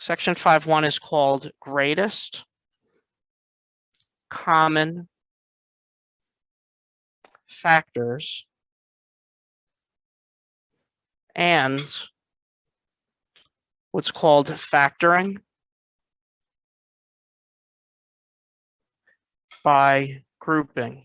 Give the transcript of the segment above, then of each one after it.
Section 5.1 is called greatest common factors and what's called factoring by grouping.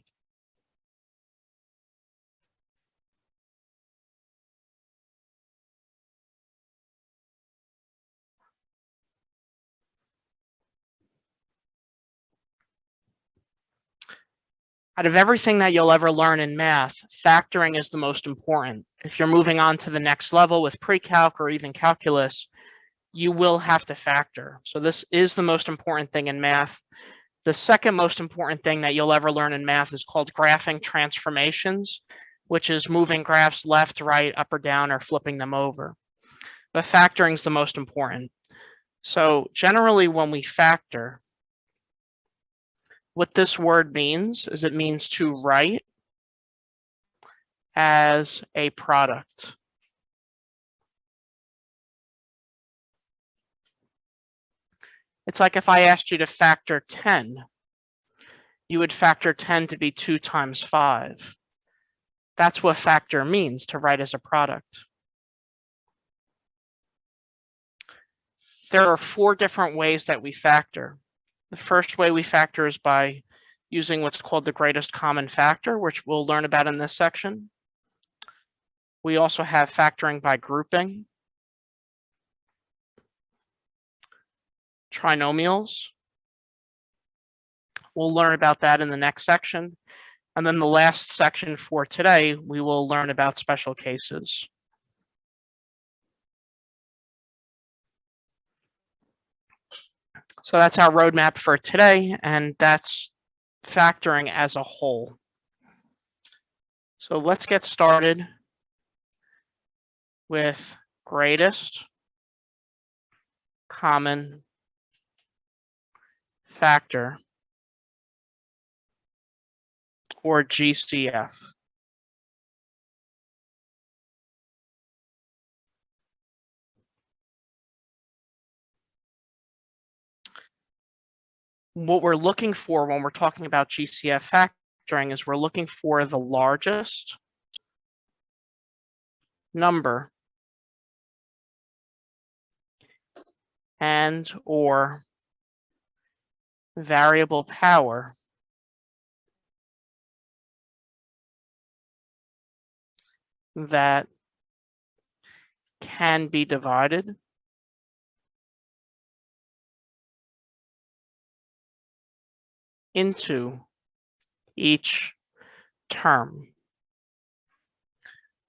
Out of everything that you'll ever learn in math, factoring is the most important. If you're moving on to the next level with pre-calc or even calculus, you will have to factor. So this is the most important thing in math. The second most important thing that you'll ever learn in math is called graphing transformations, which is moving graphs left, right, up or down, or flipping them over. But factoring is the most important. So generally when we factor, what this word means is it means to write as a product. It's like if I asked you to factor 10, you would factor 10 to be 2 times 5. That's what factor means, to write as a product. There are 4 different ways that we factor. The first way we factor is by using what's called the greatest common factor, which we'll learn about in this section. We also have factoring by grouping, trinomials. We'll learn about that in the next section. And then the last section for today, we will learn about special cases. So that's our roadmap for today, and that's factoring as a whole. So let's get started with greatest common factor, or GCF. What we're looking for when we're talking about GCF factoring is we're looking for the largest number and or variable power that can be divided into each term.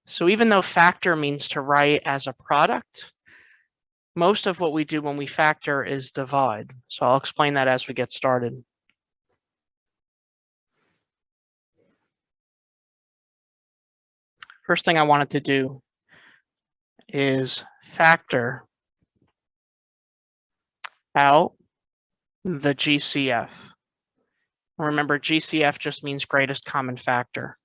So even though factor means to write as a product, most of what we do when we factor is divide. So I'll explain that as we get started. First thing I wanted to do is factor out the GCF. Remember, GCF just means greatest common factor.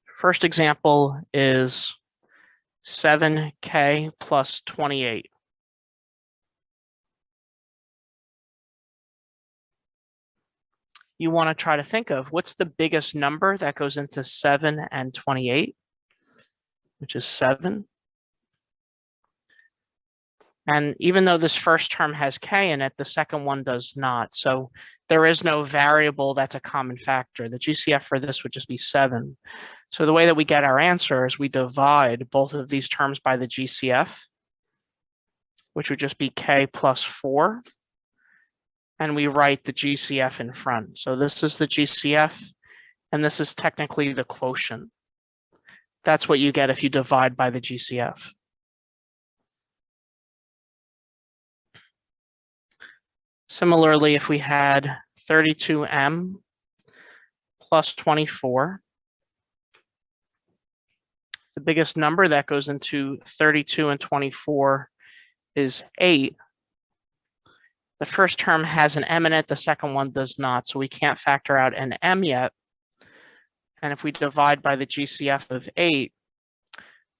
First example is 7k plus 28. You want to try to think of what's the biggest number that goes into 7 and 28, which is 7. And even though this first term has k in it, the second one does not. So there is no variable that's a common factor. The GCF for this would just be 7. So the way that we get our answer is we divide both of these terms by the GCF, which would just be k plus 4. And we write the GCF in front. So this is the GCF, and this is technically the quotient. That's what you get if you divide by the GCF. Similarly, if we had 32m plus 24, the biggest number that goes into 32 and 24 is 8. The first term has an m in it, the second one does not, so we can't factor out an m yet. And if we divide by the GCF of 8,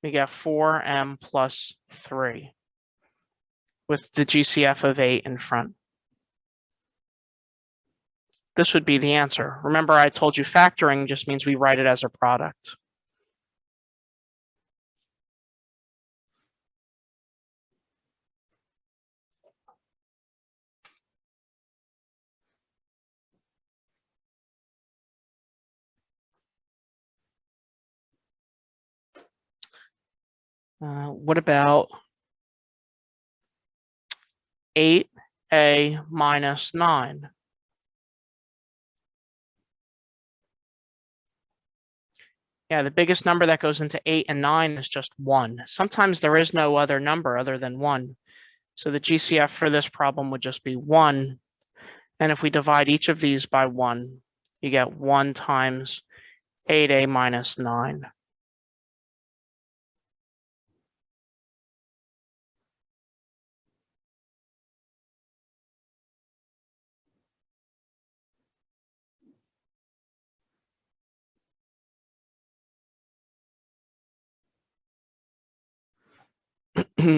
we get 4m plus 3 with the GCF of 8 in front. This would be the answer. Remember, I told you factoring just means we write it as a product. What about 8a minus 9? Yeah, the biggest number that goes into 8 and 9 is just 1. Sometimes there is no other number other than 1. So the GCF for this problem would just be 1. And if we divide each of these by 1, you get 1 times 8a minus 9. All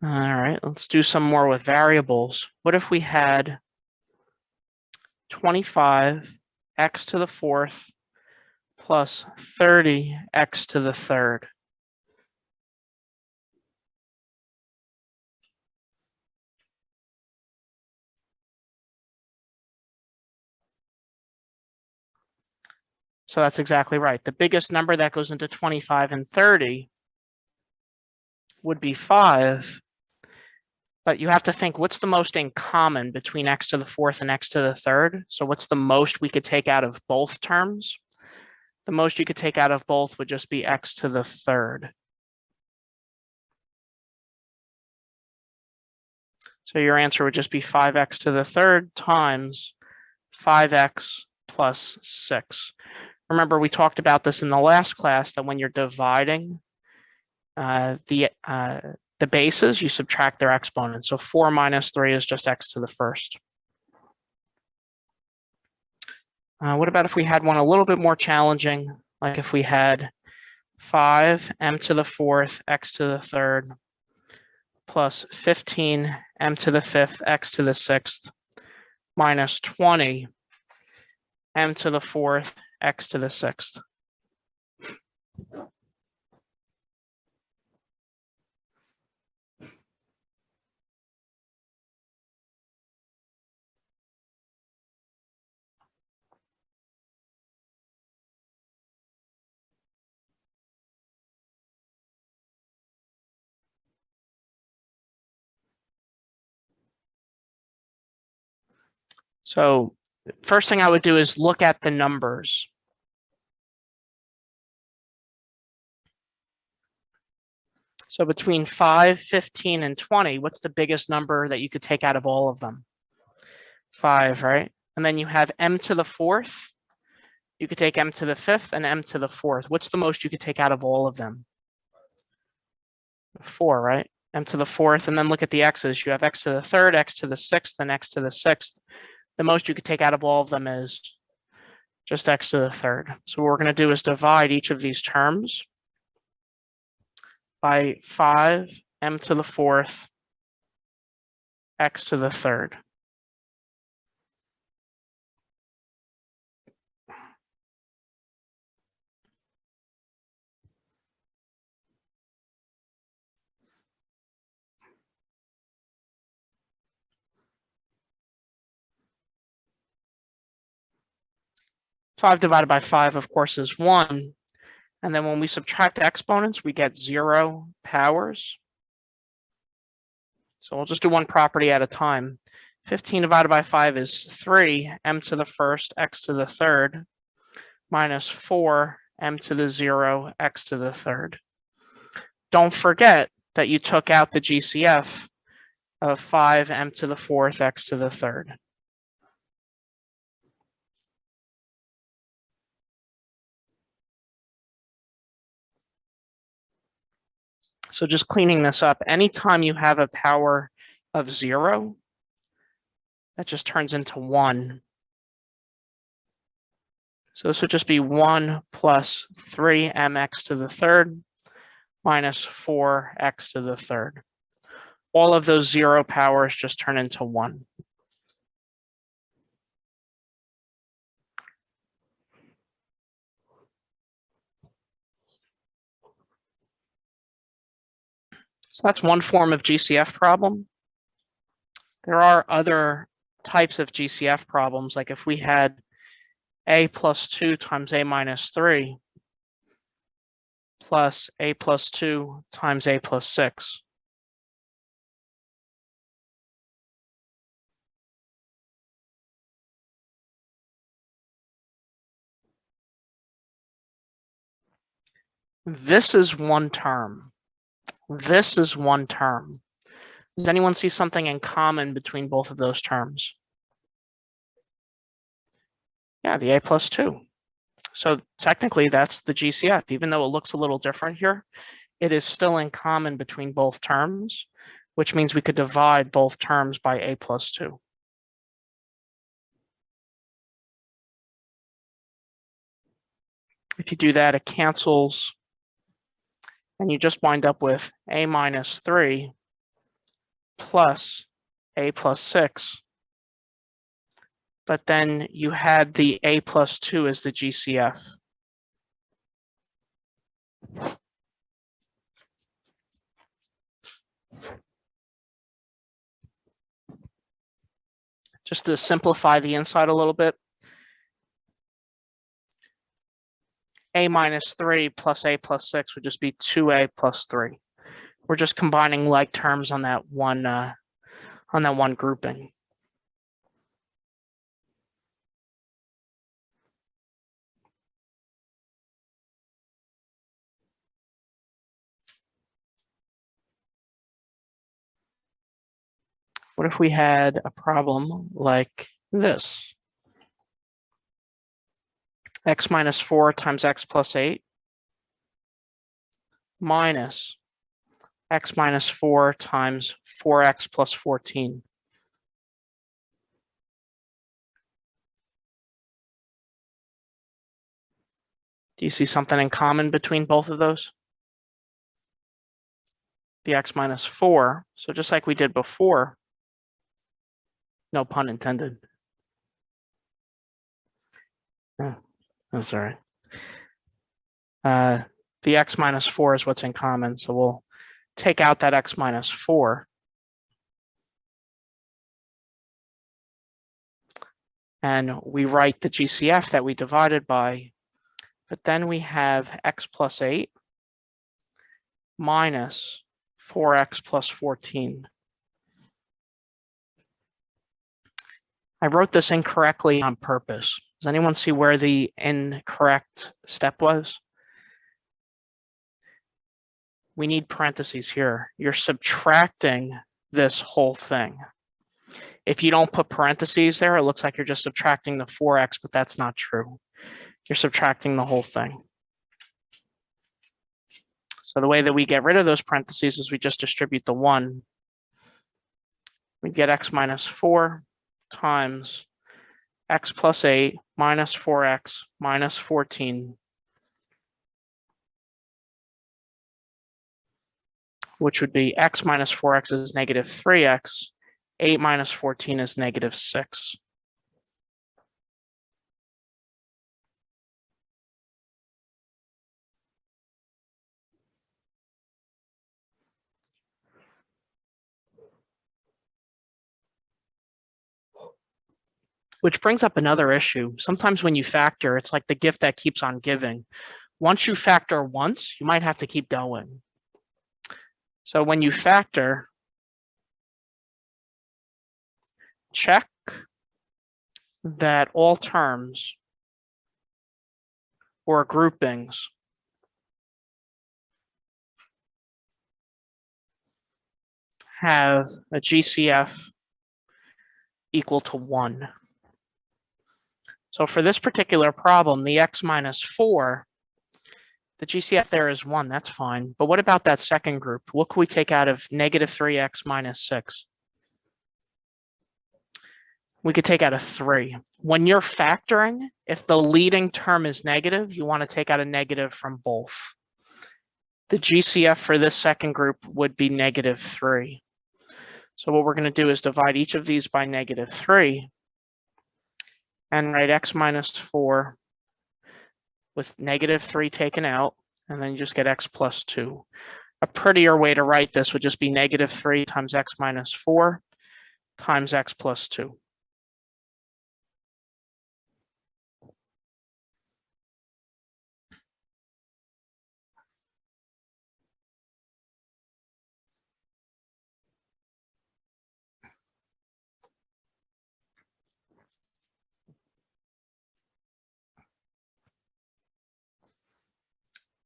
right, let's do some more with variables. What if we had 25 x to the fourth plus 30 x to the third? So that's exactly right. The biggest number that goes into 25 and 30 would be 5. But you have to think, what's the most in common between x to the fourth and x to the third? So what's the most we could take out of both terms? The most you could take out of both would just be x to the third. So your answer would just be 5x to the third times 5x plus 6. Remember, we talked about this in the last class, that when you're dividing the bases, you subtract their exponents. So 4 minus 3 is just x to the first. What about if we had one a little bit more challenging, like if we had 5m to the fourth, x to the third, plus 15 m to the fifth, x to the sixth, minus 20 m to the fourth, x to the sixth. So first thing I would do is look at the numbers. So between 5, 15, and 20, what's the biggest number that you could take out of all of them? 5, right? And then you have m to the fourth. You could take m to the fifth and m to the fourth. What's the most you could take out of all of them? 4, right? M to the fourth, and then look at the x's. You have x to the third, x to the sixth, and x to the sixth. The most you could take out of all of them is just x to the third. So what we're going to do is divide each of these terms by 5 m to the fourth, x to the third. Five divided by 5, of course, is 1. And then when we subtract exponents, we get 0 powers. So we'll just do one property at a time. 15 divided by 5 is 3, m to the first, x to the third, minus 4, m to the 0, x to the third. Don't forget that you took out the GCF of 5, m to the fourth, x to the third. So just cleaning this up, anytime you have a power of 0, that just turns into 1. So this would just be 1 plus 3mx to the third minus 4x to the third. All of those 0 powers just turn into 1. So that's one form of GCF problem. There are other types of GCF problems, like if we had a plus 2 times a minus 3 plus a plus 2 times a plus 6. This is one term. This is one term. Does anyone see something in common between both of those terms? Yeah, the a plus 2. So technically that's the GCF. Even though it looks a little different here, it is still in common between both terms, which means we could divide both terms by a plus 2. If you do that, it cancels, and you just wind up with a minus 3 plus a plus 6. But then you had the a plus 2 as the GCF. Just to simplify the inside a little bit, a minus 3 plus a plus 6 would just be 2a plus 3. We're just combining like terms on that one grouping. What if we had a problem like this? X minus 4 times x plus 8 minus x minus 4 times 4x plus 14. Do you see something in common between both of those? The x minus 4, so just like we did before, no pun intended. Oh, that's all right. The x minus 4 is what's in common, so we'll take out that x minus 4. And we write the GCF that we divided by, but then we have x plus 8 minus 4x plus 14. I wrote this incorrectly on purpose. Does anyone see where the incorrect step was? We need parentheses here. You're subtracting this whole thing. If you don't put parentheses there, it looks like you're just subtracting the 4x, but that's not true. You're subtracting the whole thing. So the way that we get rid of those parentheses is we just distribute the 1. We get x minus 4 times x plus 8 minus 4x minus 14, which would be x minus 4x is negative 3x, 8 minus 14 is negative 6. Which brings up another issue. Sometimes when you factor, it's like the gift that keeps on giving. Once you factor once, you might have to keep going. So when you factor, check that all terms or groupings have a GCF equal to 1. So for this particular problem, the x minus 4 The GCF there is 1, that's fine. But what about that second group? What can we take out of negative 3x minus 6? We could take out a 3. When you're factoring, if the leading term is negative, you want to take out a negative from both. The GCF for this second group would be negative 3. So what we're going to do is divide each of these by negative 3 and write x minus 4 with negative 3 taken out, and then you just get x plus 2. A prettier way to write this would just be negative 3 times x minus 4 times x plus 2.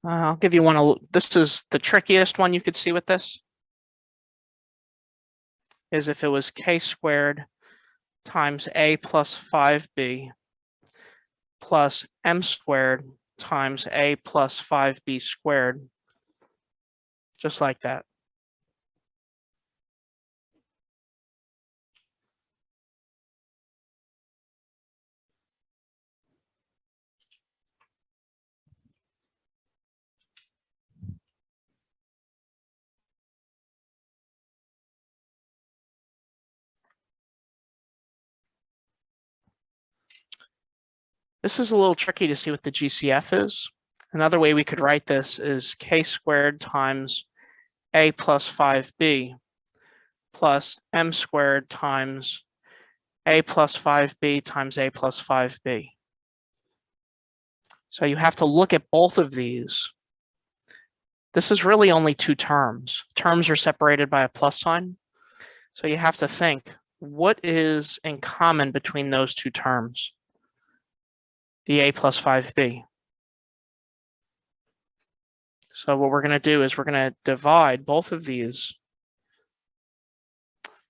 I'll give you one. This is the trickiest one you could see with this, is if it was k squared times a plus 5b plus m squared times a plus 5b squared, just like that. This is a little tricky to see what the GCF is. Another way we could write this is k squared times a plus 5b plus m squared times a plus 5b times a plus 5b. So you have to look at both of these. This is really only 2 terms. Terms are separated by a plus sign. So you have to think, what is in common between those 2 terms? The a plus 5b. So what we're going to do is we're going to divide both of these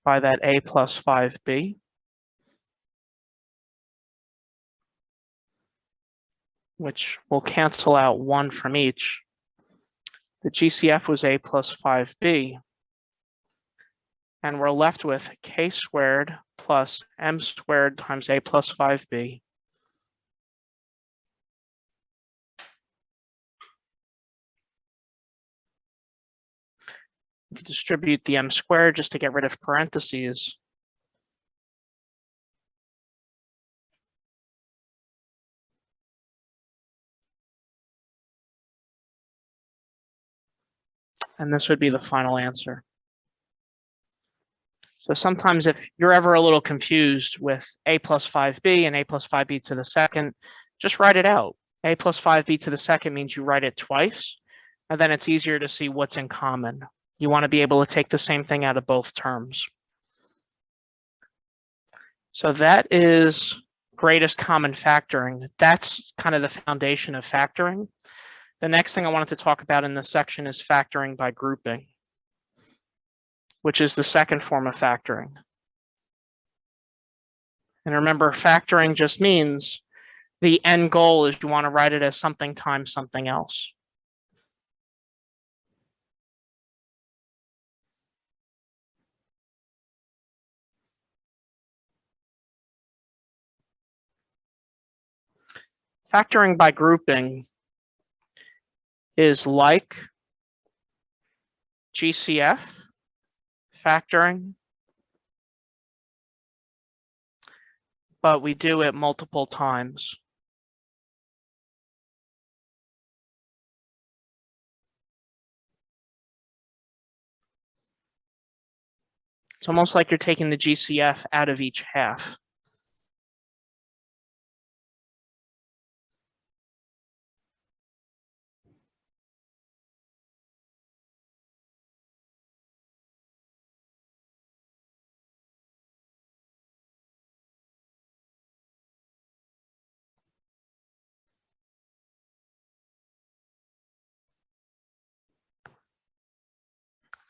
by that a plus 5b. Which will cancel out 1 from each. The GCF was a plus 5b. And we're left with k squared plus m squared times a plus 5b. You can distribute the m squared just to get rid of parentheses. And this would be the final answer. So sometimes if you're ever a little confused with a plus 5b and a plus 5b to the second, just write it out. A plus 5b to the second means you write it twice, and then it's easier to see what's in common. You want to be able to take the same thing out of both terms. So that is greatest common factoring. That's kind of the foundation of factoring. The next thing I wanted to talk about in this section is factoring by grouping, which is the second form of factoring. And remember, factoring just means the end goal is you want to write it as something times something else. Factoring by grouping is like GCF factoring, but we do it multiple times. It's almost like you're taking the GCF out of each half.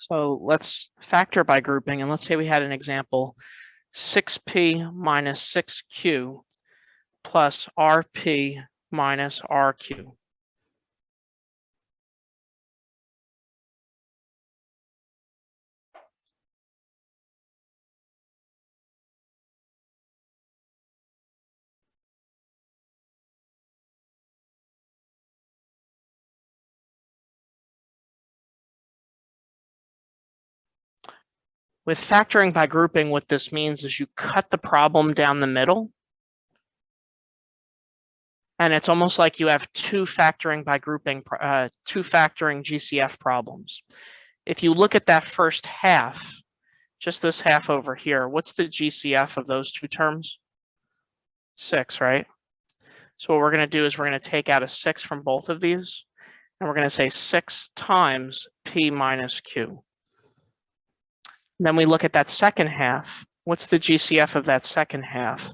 So let's factor by grouping, and let's say we had an example, 6p minus 6q plus rp minus rq. With factoring by grouping, what this means is you cut the problem down the middle. And it's almost like you have two factoring by grouping, two factoring GCF problems. If you look at that first half, just this half over here, what's the GCF of those two terms? 6, right? So what we're going to do is we're going to take out a 6 from both of these, and we're going to say 6 times P minus Q. And then we look at that second half. What's the GCF of that second half?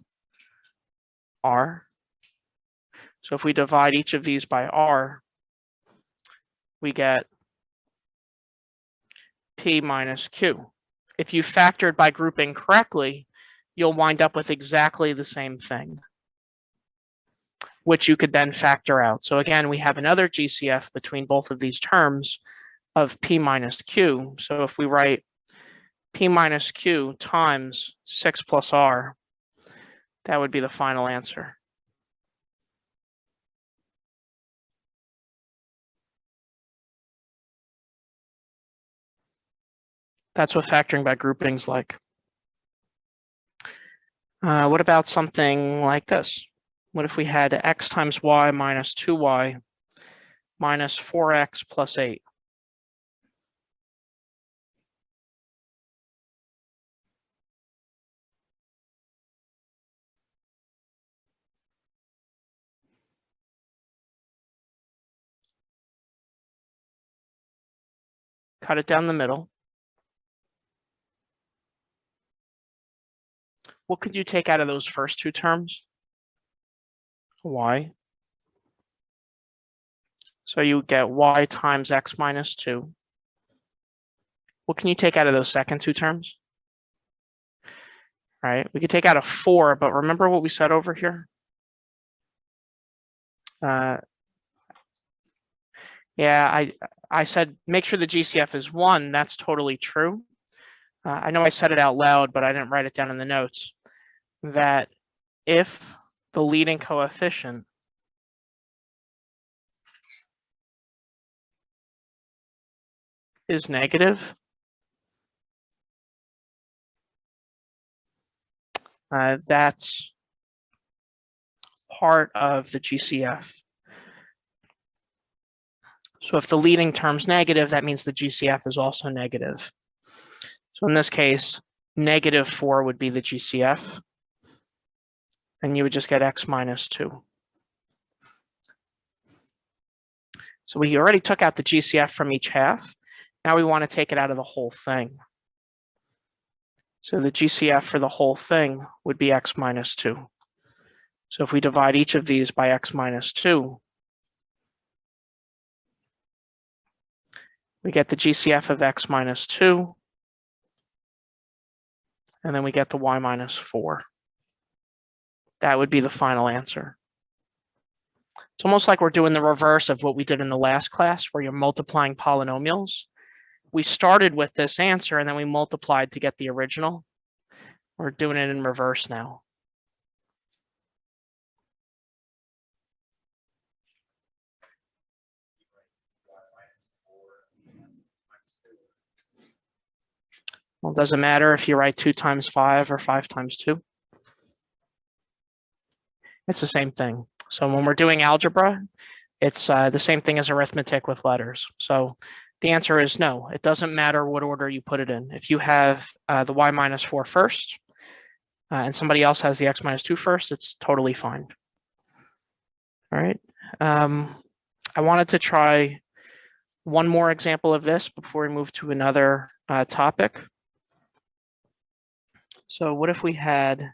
R. So if we divide each of these by R, we get P minus Q. If you factored by grouping correctly, you'll wind up with exactly the same thing, which you could then factor out. So again, we have another GCF between both of these terms of P minus Q. So if we write P minus Q times 6 plus R, that would be the final answer. That's what factoring by grouping's like. What about something like this? What if we had x times y minus 2y minus 4x plus 8? Cut it down the middle. What could you take out of those first two terms? Y. So you get y times x minus 2. What can you take out of those second two terms? All right, we could take out a 4, but remember what we said over here? Yeah, I said make sure the GCF is 1. That's totally true. I know I said it out loud, but I didn't write it down in the notes. That if the leading coefficient is negative, that's part of the GCF. So if the leading term's negative, that means the GCF is also negative. So in this case, negative 4 would be the GCF, and you would just get x minus 2. So we already took out the GCF from each half. Now we want to take it out of the whole thing. So the GCF for the whole thing would be x minus 2. So if we divide each of these by x minus 2, we get the GCF of x minus 2, and then we get the y minus 4. That would be the final answer. It's almost like we're doing the reverse of what we did in the last class, where you're multiplying polynomials. We started with this answer, and then we multiplied to get the original. We're doing it in reverse now. Well, it doesn't matter if you write 2 times 5 or 5 times 2. It's the same thing. So when we're doing algebra, it's the same thing as arithmetic with letters. So the answer is no. It doesn't matter what order you put it in. If you have the y minus 4 first, and somebody else has the x minus 2 first, it's totally fine. All right. I wanted to try one more example of this before we move to another topic. So what if we had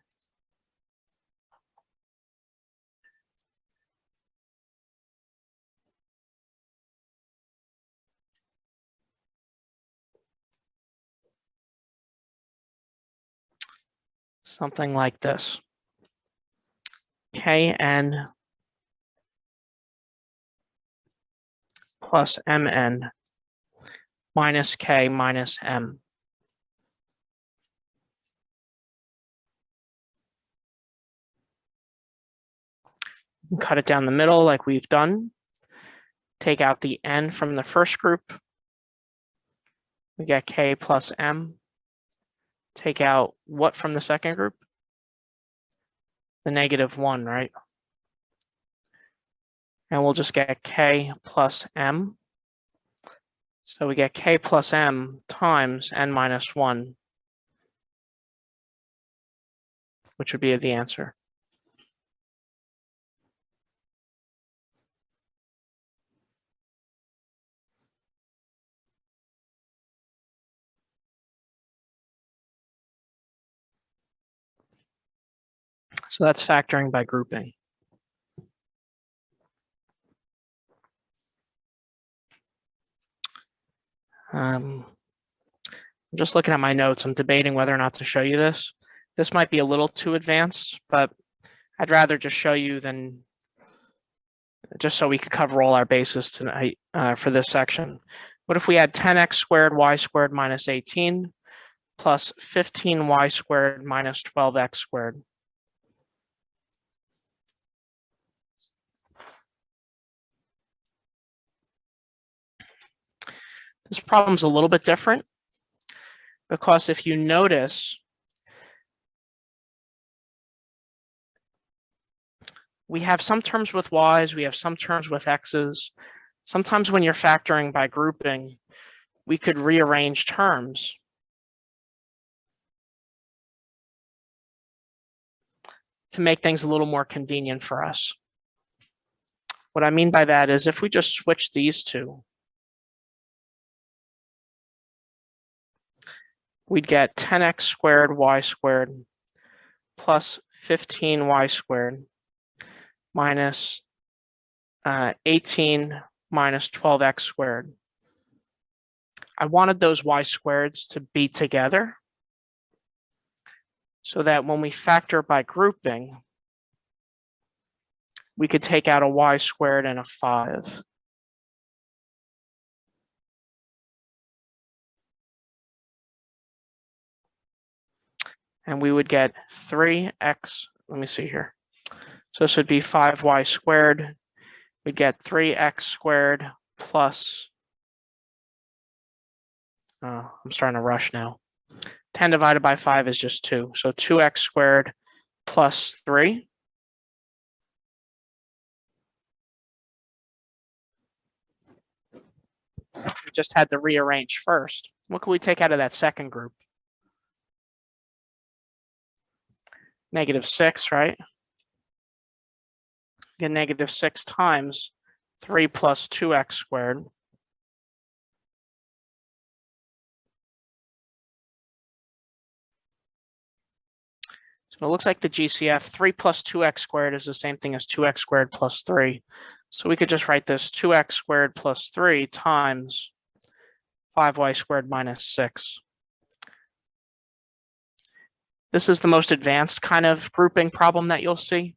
something like this? Kn plus mn minus k minus m. Cut it down the middle like we've done. Take out the n from the first group. We get k plus m. take out what from the second group? The -1, right? And we'll just get k plus m. So we get k plus m times n minus 1, which would be the answer. So that's factoring by grouping. I'm just looking at my notes. I'm debating whether or not to show you this. This might be a little too advanced, but I'd rather just show you than just so we could cover all our bases tonight for this section. What if we had 10x squared y squared minus 18 plus 15y squared minus 12x squared? This problem's a little bit different because if you notice, we have some terms with y's, we have some terms with x's. Sometimes when you're factoring by grouping, we could rearrange terms to make things a little more convenient for us. What I mean by that is if we just switch these two, we'd get 10x squared y squared plus 15y squared minus 18 minus 12x squared. I wanted those y squareds to be together so that when we factor by grouping, we could take out a y squared and a 5. And we would get 3x, let me see here. So this would be 5y squared. We'd get 3x squared plus, I'm starting to rush now. 10 divided by 5 is just 2. So 2x squared plus 3. We just had to rearrange first. What can we take out of that second group? -6, right? Get -6 times 3 plus 2x squared. So it looks like the GCF 3 plus 2x squared is the same thing as 2x squared plus 3. So we could just write this 2x squared plus 3 times 5y squared minus 6. This is the most advanced kind of grouping problem that you'll see.